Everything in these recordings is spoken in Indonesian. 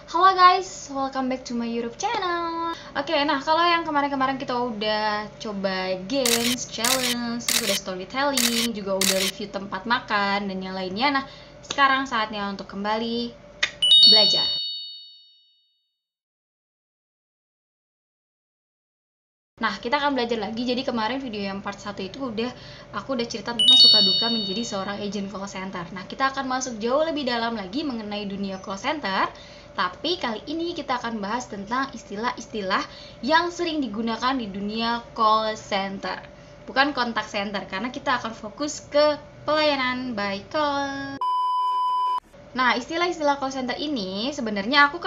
Halo guys, welcome back to my YouTube channel. Oke, nah kalau yang kemarin-kemarin kita udah coba games, challenge, terus udah storytelling, juga udah review tempat makan dan yang lainnya. Nah, sekarang saatnya untuk kembali belajar. Nah, kita akan belajar lagi. Jadi kemarin video yang part 1 itu aku udah cerita tentang suka duka menjadi seorang agent call center. Nah, kita akan masuk jauh lebih dalam lagi mengenai dunia call center. Tapi kali ini kita akan bahas tentang istilah-istilah yang sering digunakan di dunia call center. Bukan kontak center, karena kita akan fokus ke pelayanan by call. Nah, istilah-istilah call center ini sebenarnya aku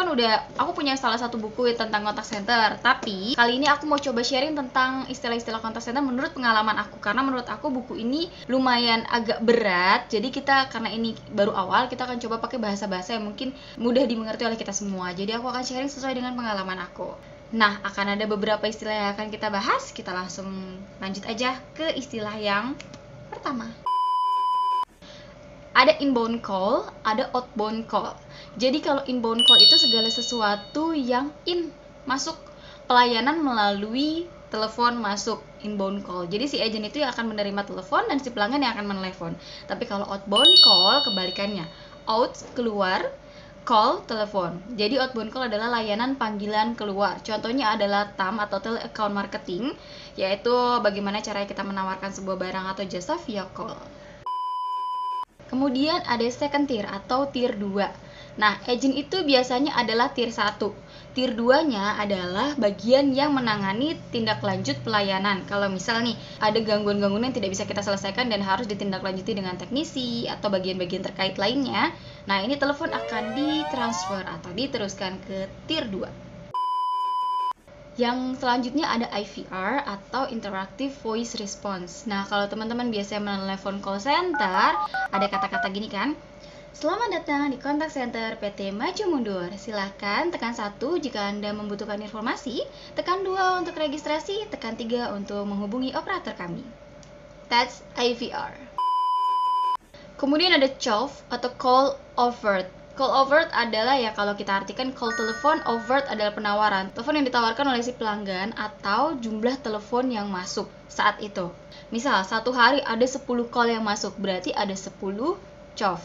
punya salah satu buku tentang kontak center. Tapi kali ini aku mau coba sharing tentang istilah-istilah kontak center menurut pengalaman aku, karena menurut aku buku ini lumayan agak berat. Jadi karena ini baru awal, kita akan coba pakai bahasa-bahasa yang mungkin mudah dimengerti oleh kita semua. Jadi aku akan sharing sesuai dengan pengalaman aku. Nah, akan ada beberapa istilah yang akan kita bahas. Kita langsung lanjut aja ke istilah yang pertama. Ada inbound call, ada outbound call. Jadi kalau inbound call itu segala sesuatu yang masuk pelayanan melalui telepon masuk, inbound call. Jadi si agent itu yang akan menerima telepon dan si pelanggan yang akan menelepon. Tapi kalau outbound call kebalikannya. Out keluar, call telepon. Jadi outbound call adalah layanan panggilan keluar. Contohnya adalah TAM atau tele account marketing, yaitu bagaimana cara kita menawarkan sebuah barang atau jasa via call. Kemudian ada second tier atau tier 2. Nah, agent itu biasanya adalah tier 1. Tier 2-nya adalah bagian yang menangani tindak lanjut pelayanan. Kalau misal nih, ada gangguan-gangguan yang tidak bisa kita selesaikan dan harus ditindaklanjuti dengan teknisi atau bagian-bagian terkait lainnya. Nah, ini telepon akan ditransfer atau diteruskan ke tier 2. Yang selanjutnya ada IVR atau Interactive Voice Response. Nah, kalau teman-teman biasanya menelepon call center, ada kata-kata gini kan? Selamat datang di kontak center PT Maju Mundur. Silahkan tekan 1 jika Anda membutuhkan informasi, tekan 2 untuk registrasi, tekan 3 untuk menghubungi operator kami. That's IVR. Kemudian ada COV atau Call Overt. Call overt adalah ya kalau kita artikan call telepon, overt adalah penawaran. Telepon yang ditawarkan oleh si pelanggan atau jumlah telepon yang masuk saat itu. Misal, satu hari ada 10 call yang masuk, berarti ada 10 COV.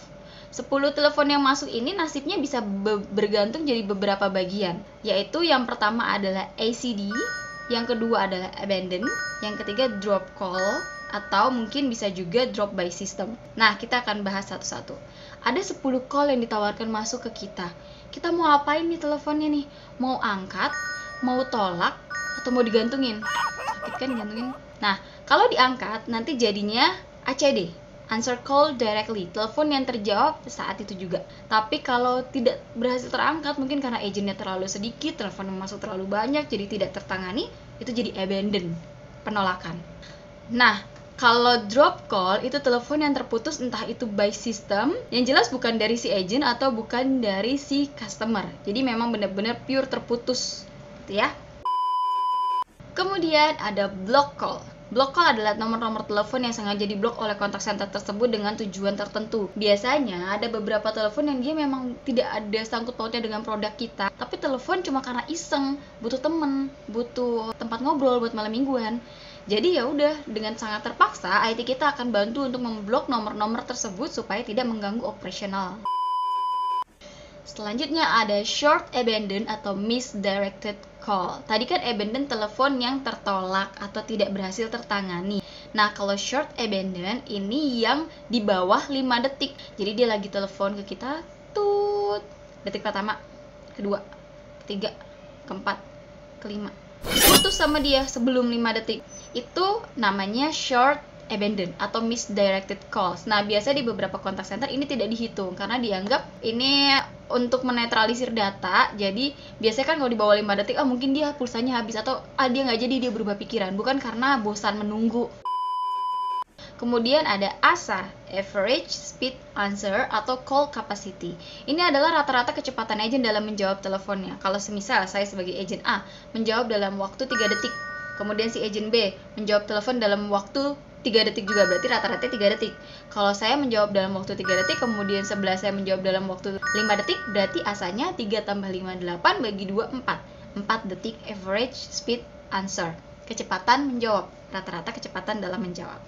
10 telepon yang masuk ini nasibnya bisa bergantung jadi beberapa bagian. Yaitu yang pertama adalah ACD, yang kedua adalah abandon, yang ketiga drop call, atau mungkin bisa juga drop by system. Nah, kita akan bahas satu-satu. Ada 10 call yang ditawarkan masuk ke kita. Kita mau apain nih teleponnya nih? Mau angkat, mau tolak, atau mau digantungin? Sakit kan digantungin? Nah, kalau diangkat nanti jadinya ACD, answer call directly, telepon yang terjawab saat itu juga. Tapi kalau tidak berhasil terangkat, mungkin karena agentnya terlalu sedikit, telepon yang masuk terlalu banyak, jadi tidak tertangani, itu jadi abandon, penolakan. Nah, kalau drop call itu telepon yang terputus, entah itu by system, yang jelas bukan dari si agent atau bukan dari si customer. Jadi memang benar-benar pure terputus, gitu ya. Kemudian ada block call. Block call adalah nomor-nomor telepon yang sengaja diblok oleh kontak center tersebut dengan tujuan tertentu. Biasanya ada beberapa telepon yang dia memang tidak ada sangkut pautnya dengan produk kita, tapi telepon cuma karena iseng, butuh temen, butuh tempat ngobrol buat malam mingguan. Jadi ya udah, dengan sangat terpaksa IT kita akan bantu untuk memblok nomor-nomor tersebut supaya tidak mengganggu operasional. Selanjutnya ada short abandon atau misdirected call. Tadi kan abandon telepon yang tertolak atau tidak berhasil tertangani. Nah, kalau short abandon ini yang di bawah 5 detik. Jadi dia lagi telepon ke kita, tut, detik pertama, kedua, ketiga, keempat, kelima. Putus sama dia sebelum 5 detik. Itu namanya short abandon atau misdirected calls. Nah, biasa di beberapa kontak center ini tidak dihitung karena dianggap ini untuk menetralisir data. Jadi biasanya kan kalau di bawah 5 detik, mungkin dia pulsanya habis atau dia nggak jadi, dia berubah pikiran, bukan karena bosan menunggu. Kemudian ada ASA, Average Speed Answer atau Call Capacity. Ini adalah rata-rata kecepatan agent dalam menjawab teleponnya. Kalau semisal saya sebagai agent A menjawab dalam waktu 3 detik, kemudian si agent B menjawab telepon dalam waktu 3 detik juga, berarti rata-rata 3 detik. Kalau saya menjawab dalam waktu 3 detik, kemudian sebelah saya menjawab dalam waktu 5 detik, berarti asanya 3 tambah 5, 8, bagi 2, 4. 4 detik average speed answer. Kecepatan menjawab, rata-rata kecepatan dalam menjawab.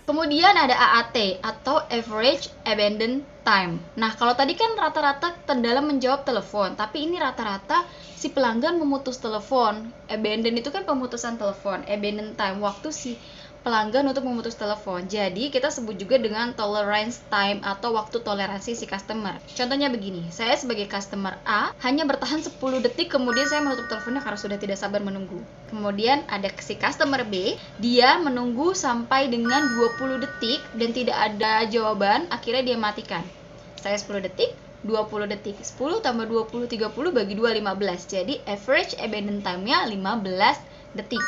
Kemudian ada AAT atau average abandon time. Nah, kalau tadi kan rata-rata dalam menjawab telepon, tapi ini rata-rata si pelanggan memutus telepon. Abandon itu kan pemutusan telepon, abandon time waktu si pelanggan untuk memutus telepon. Jadi kita sebut juga dengan tolerance time atau waktu toleransi si customer. Contohnya begini, saya sebagai customer A hanya bertahan 10 detik, kemudian saya menutup teleponnya karena sudah tidak sabar menunggu. Kemudian ada si customer B, dia menunggu sampai dengan 20 detik dan tidak ada jawaban, akhirnya dia matikan. Saya 10 detik, 20 detik, 10 tambah 20, 30 bagi 2, 15. Jadi average abandon time-nya 15 detik.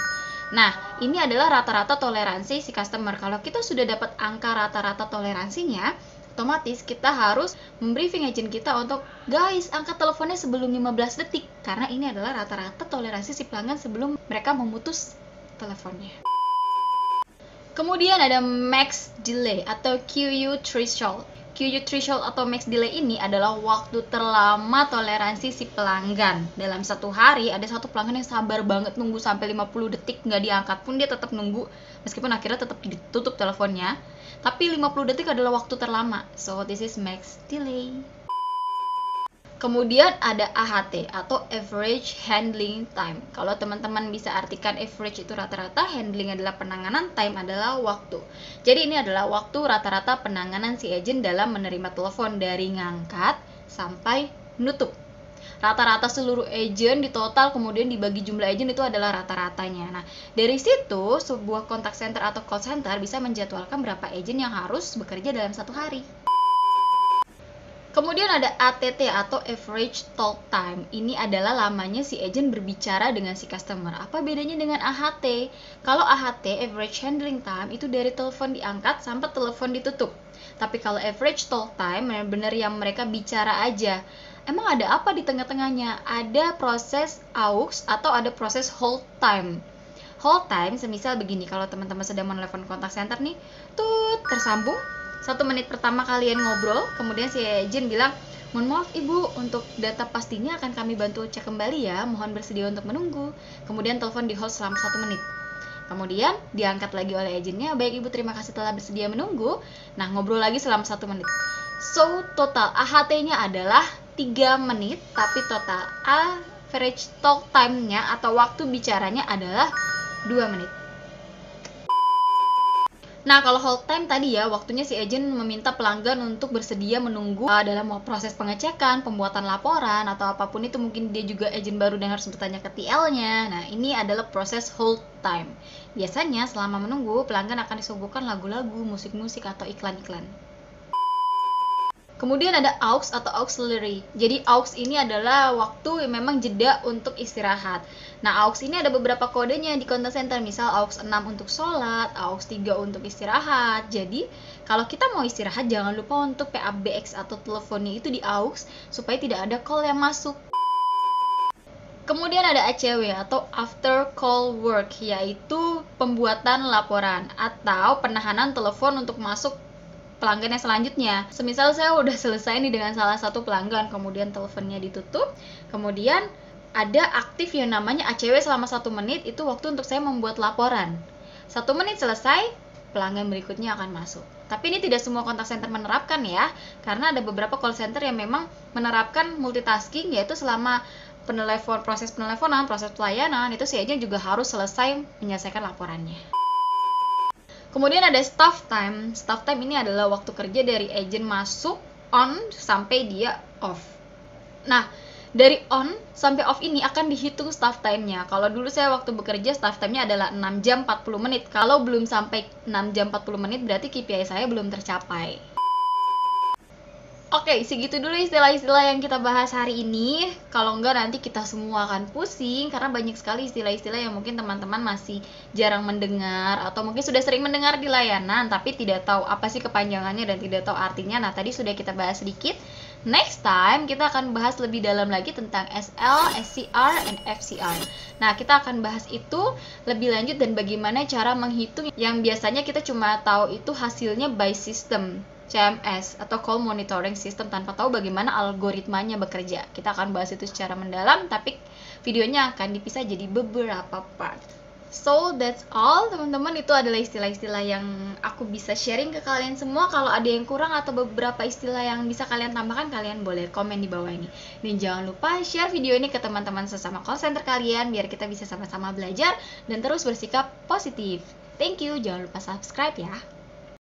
Nah, ini adalah rata-rata toleransi si customer. Kalau kita sudah dapat angka rata-rata toleransinya, otomatis kita harus membriefing agent kita untuk, guys, angkat teleponnya sebelum 15 detik. Karena ini adalah rata-rata toleransi si pelanggan sebelum mereka memutus teleponnya. Kemudian ada max delay atau QU threshold. QU threshold atau max delay ini adalah waktu terlama toleransi si pelanggan. Dalam satu hari ada satu pelanggan yang sabar banget nunggu sampai 50 detik nggak diangkat pun dia tetap nunggu, meskipun akhirnya tetap ditutup teleponnya. Tapi 50 detik adalah waktu terlama. So this is max delay. Kemudian ada AHT atau average handling time. Kalau teman-teman bisa artikan average itu rata-rata, handling adalah penanganan, time adalah waktu. Jadi ini adalah waktu rata-rata penanganan si agent dalam menerima telepon dari ngangkat sampai menutup. Rata-rata seluruh agent di total kemudian dibagi jumlah agent itu adalah rata-ratanya. Nah, dari situ sebuah contact center atau call center bisa menjadwalkan berapa agent yang harus bekerja dalam satu hari. Kemudian ada ATT atau average talk time. Ini adalah lamanya si agent berbicara dengan si customer. Apa bedanya dengan AHT? Kalau AHT, average handling time, itu dari telepon diangkat sampai telepon ditutup. Tapi kalau average talk time, benar-benar yang mereka bicara aja. Emang ada apa di tengah-tengahnya? Ada proses aux atau ada proses hold time. Hold time semisal begini, kalau teman-teman sedang menelepon kontak center nih, tersambung. 1 menit pertama kalian ngobrol, kemudian si agent bilang, mohon maaf ibu, untuk data pastinya akan kami bantu cek kembali ya, mohon bersedia untuk menunggu. Kemudian telepon di hold selama 1 menit. Kemudian diangkat lagi oleh agentnya, baik ibu, terima kasih telah bersedia menunggu. Nah, ngobrol lagi selama 1 menit. So, total AHT-nya adalah 3 menit, tapi total average talk time-nya atau waktu bicaranya adalah 2 menit. Nah, kalau hold time tadi ya, waktunya si agent meminta pelanggan untuk bersedia menunggu dalam proses pengecekan, pembuatan laporan, atau apapun itu. Mungkin dia juga agent baru dan harus bertanya ke TL-nya. Nah, ini adalah proses hold time. Biasanya selama menunggu, pelanggan akan disuguhkan lagu-lagu, musik-musik, atau iklan-iklan. Kemudian ada aux atau auxiliary. Jadi aux ini adalah waktu yang memang jeda untuk istirahat. Nah, aux ini ada beberapa kodenya di contact center. Misal aux 6 untuk sholat, aux 3 untuk istirahat. Jadi, kalau kita mau istirahat jangan lupa untuk PABX atau teleponnya itu di aux supaya tidak ada call yang masuk. Kemudian ada ACW atau after call work, yaitu pembuatan laporan atau penahanan telepon untuk masuk pelanggan yang selanjutnya. Semisal saya udah selesai nih dengan salah satu pelanggan, kemudian teleponnya ditutup, kemudian ada aktif yang namanya ACW selama 1 menit, itu waktu untuk saya membuat laporan. 1 menit selesai, pelanggan berikutnya akan masuk. Tapi ini tidak semua contact center menerapkan ya, karena ada beberapa call center yang memang menerapkan multitasking, yaitu selama proses peneleponan, proses pelayanan, itu si agent juga harus selesai menyelesaikan laporannya. Kemudian ada staff time. Staff time ini adalah waktu kerja dari agent masuk on sampai dia off. Nah, dari on sampai off ini akan dihitung staff time-nya. Kalau dulu saya waktu bekerja staff time-nya adalah 6 jam 40 menit. Kalau belum sampai 6 jam 40 menit berarti KPI saya belum tercapai. Oke, segitu dulu istilah-istilah yang kita bahas hari ini. Kalau enggak nanti kita semua akan pusing karena banyak sekali istilah-istilah yang mungkin teman-teman masih jarang mendengar atau mungkin sudah sering mendengar di layanan tapi tidak tahu apa sih kepanjangannya dan tidak tahu artinya. Nah, tadi sudah kita bahas sedikit. Next time kita akan bahas lebih dalam lagi tentang SL, SCR, and FCR. Nah, kita akan bahas itu lebih lanjut dan bagaimana cara menghitung yang biasanya kita cuma tahu itu hasilnya by system, CMS atau Call Monitoring System, tanpa tahu bagaimana algoritmanya bekerja. Kita akan bahas itu secara mendalam, tapi videonya akan dipisah jadi beberapa part. So that's all teman-teman, itu adalah istilah-istilah yang aku bisa sharing ke kalian semua. Kalau ada yang kurang atau beberapa istilah yang bisa kalian tambahkan, kalian boleh komen di bawah ini. Dan jangan lupa share video ini ke teman-teman sesama call center kalian biar kita bisa sama-sama belajar dan terus bersikap positif. Thank you, jangan lupa subscribe ya.